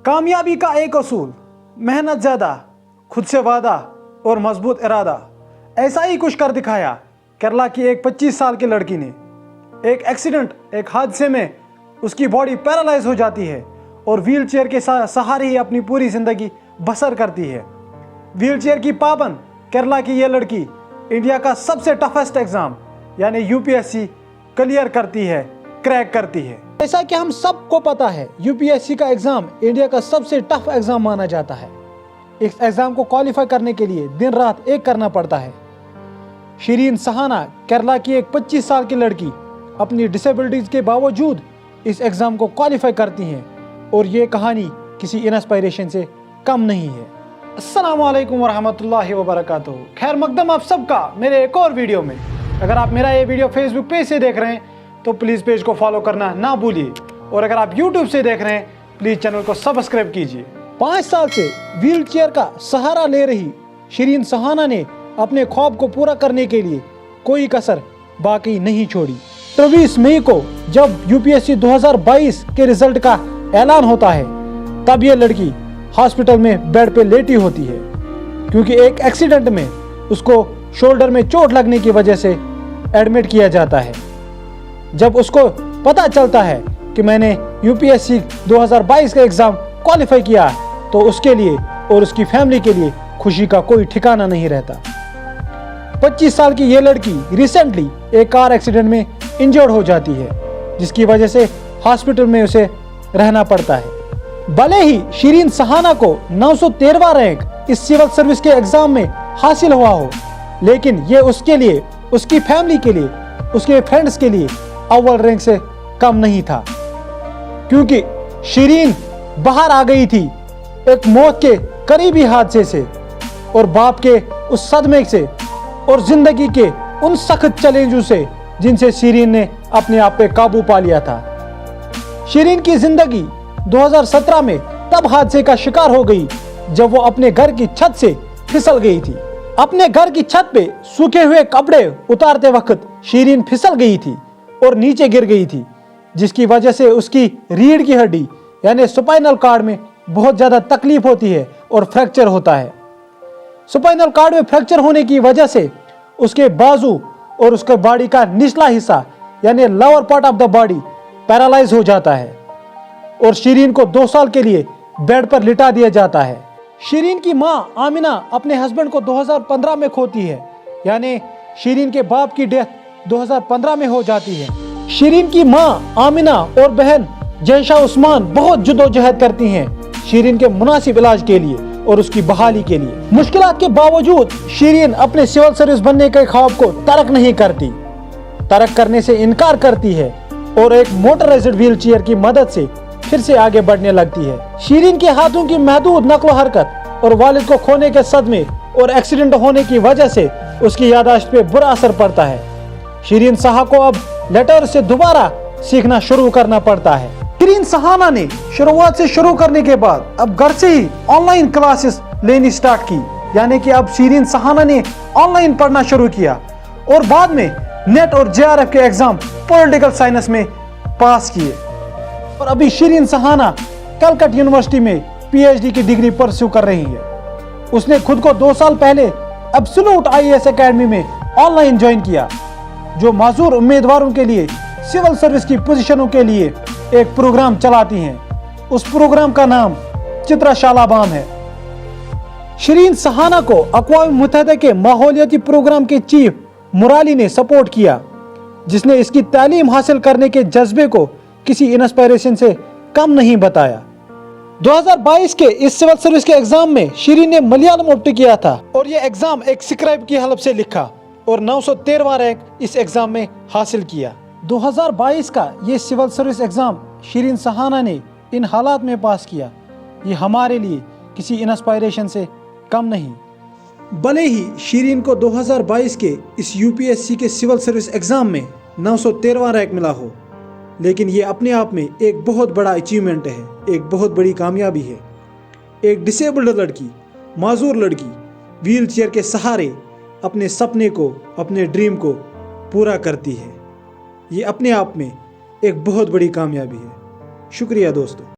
कामयाबी का एक असूल, मेहनत ज़्यादा, खुद से वादा और मजबूत इरादा। ऐसा ही कुछ कर दिखाया केरला की एक 25 साल की लड़की ने। एक एक्सीडेंट, एक हादसे में उसकी बॉडी पैरालाइज हो जाती है और व्हीलचेयर के सहारे ही अपनी पूरी ज़िंदगी बसर करती है। व्हीलचेयर की पाबंद केरला की ये लड़की इंडिया का सबसे टफेस्ट एग्ज़ाम यानी यूपीएससी क्लियर करती है, क्रैक करती है। जैसा कि हम सबको पता है, यूपीएससी का एग्ज़ाम इंडिया का सबसे टफ एग्ज़ाम माना जाता है। इस एग्ज़ाम को क्वालिफाई करने के लिए दिन रात एक करना पड़ता है। शिरीन सहाना केरला की एक 25 साल की लड़की अपनी डिसेबिलिटीज़ के बावजूद इस एग्ज़ाम को क्वालिफाई करती हैं और ये कहानी किसी इंस्पिरेशन से कम नहीं है। अस्सलामु अलैकुम वरहमतुल्लाहि वबरकातुहू। खैर मकदम आप सबका मेरे एक और वीडियो में। अगर आप मेरा ये वीडियो फेसबुक पेज से देख रहे हैं तो प्लीज़ पेज को फॉलो करना ना भूलिए, और अगर आप यूट्यूब से देख रहे हैं प्लीज़ चैनल को सब्सक्राइब कीजिए। 5 साल से व्हील चेयर का सहारा ले रही शिरीन सहाना ने अपने ख्वाब को पूरा करने के लिए कोई कसर बाकी नहीं छोड़ी। 23 मई को जब यूपीएससी 2022 के रिजल्ट का ऐलान होता है तब ये लड़की हॉस्पिटल में बेड पे लेटी होती है, क्योंकि एक एक्सीडेंट में उसको शोल्डर में चोट लगने की वजह से एडमिट किया जाता है। जब उसको पता चलता है कि मैंने यूपीएससी 2022 का एग्ज़ाम क्वालिफाई किया तो उसके लिए और उसकी फैमिली के लिए खुशी का कोई ठिकाना नहीं रहता। 25 साल की ये लड़की रिसेंटली एक कार एक्सीडेंट में इंजर्ड हो जाती है, जिसकी वजह से हॉस्पिटल में उसे रहना पड़ता है। भले ही शिरीन सहाना को 913वां रैंक इस सिविल सर्विस के एग्जाम में हासिल हुआ हो, लेकिन ये उसके लिए, उसकी फैमिली के लिए, उसके फ्रेंड्स के लिए अव्वल रैंक से कम नहीं था, क्योंकि शिरीन बाहर आ गई थी एक मौत के करीबी हादसे से और बाप के उस सदमे से और जिंदगी के उन सख्त चैलेंजों से जिनसे शिरीन ने अपने आप पे काबू पा लिया था। शिरीन की जिंदगी 2017 में तब हादसे का शिकार हो गई जब वो अपने घर की छत से फिसल गई थी। अपने घर की छत पे सूखे हुए कपड़े उतारते वक्त शिरीन फिसल गई थी और नीचे गिर गई थी, जिसकी वजह से उसकी रीढ़ की हड्डी यानी स्पाइनल कॉर्ड में बहुत ज़्यादा तकलीफ होती है और फ्रैक्चर होता है। स्पाइनल कॉर्ड में फ्रैक्चर होने की वजह से उसके बाजू और उसके बॉडी का निचला हिस्सा यानी lower part of the body paralyse हो जाता है और शिरीन को 2 साल के लिए बेड पर लिटा दिया जाता है। शिरीन की मां आमिना अपने हस्बैंड को 2015 में खोती है, यानी शिरीन के बाप की डेथ 2015 में हो जाती है। शिरीन की मां आमिना और बहन जैशा उस्मान बहुत जद्दोजहद करती हैं शिरीन के मुनासिब इलाज के लिए और उसकी बहाली के लिए। मुश्किलात के बावजूद शिरीन अपने सिविल सर्विस बनने के ख्वाब को तर्क नहीं करती, तर्क करने से इनकार करती है और एक मोटराइज्ड व्हील चेयर की मदद से फिर से आगे बढ़ने लगती है। शिरीन के हाथों की महदूद नक्लो हरकत और वालिद को खोने के सदमे और एक्सीडेंट होने की वजह से उसकी याददाश्त पे बुरा असर पड़ता है। शिरीन सहा को अब लेटर से दोबारा सीखना शुरू करना पड़ता है। शिरीन सहाना ने शुरुआत से शुरू करने के बाद अब घर से ही ऑनलाइन क्लासेस लेनी स्टार्ट की, यानी कि अब शिरीन सहाना ने ऑनलाइन पढ़ना शुरू किया और बाद में नेट और जेआरएफ के एग्जाम पॉलिटिकल साइंस में पास किए और अभी शिरीन सहाना कलकत्ता यूनिवर्सिटी में पीएचडी की डिग्री परस्यू कर रही है। उसने खुद को 2 साल पहले एब्सोल्यूट आईएएस एकेडमी में ऑनलाइन ज्वाइन किया, जो माजूर उम्मीदवारों के लिए सिविल सर्विस की पोजीशनों के लिए एक प्रोग्राम चलाती हैं। उस प्रोग्राम का नाम चित्रशाला बाम है। शिरीन सहाना को अक़वाम मुत्तहिदा के माहौलियाती प्रोग्राम के चीफ मुराली ने सपोर्ट किया, जिसने इसकी तालीम हासिल करने के जज्बे को किसी इंस्पिरेशन से कम नहीं बताया। 2022 के इस सिविल सर्विस के एग्जाम में शिरीन ने मलयालम ऑप्ट किया था और यह एग्जाम एक स्क्राइब की हलफ से लिखा और 913वां रैंक इस एग्जाम में हासिल किया। 2022 का ये civil service exam Shirin Sahana ने इन हालात में पास किया, ये हमारे लिए किसी इंस्पिरेशन से कम नहीं। भले ही शिरीन को 2022 के इस यूपीएससी के सिविल सर्विस एग्जाम में 913वां रैंक मिला हो, लेकिन ये अपने आप में एक बहुत बड़ा अचीवमेंट है, एक बहुत बड़ी कामयाबी है। एक डिसेबल्ड लड़की, माजूर लड़की व्हील चेयर के सहारे अपने सपने को, अपने ड्रीम को पूरा करती है। ये अपने आप में एक बहुत बड़ी कामयाबी है। शुक्रिया दोस्तों।